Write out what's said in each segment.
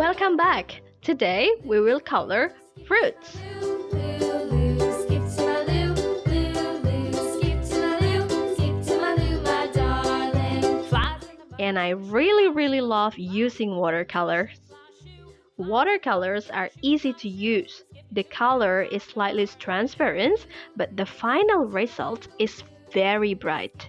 Welcome back! Today we will color fruits. And I really love using watercolors. Watercolors are easy to use. The color is slightly transparent, but the final result is very bright.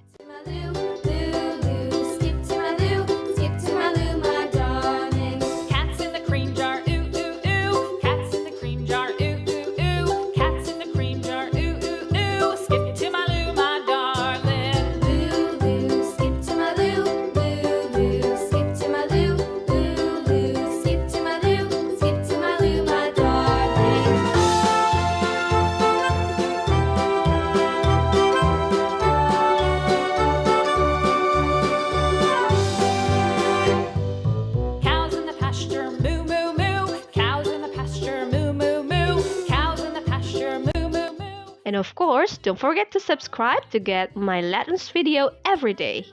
And of course, don't forget to subscribe to get my lessons video every day.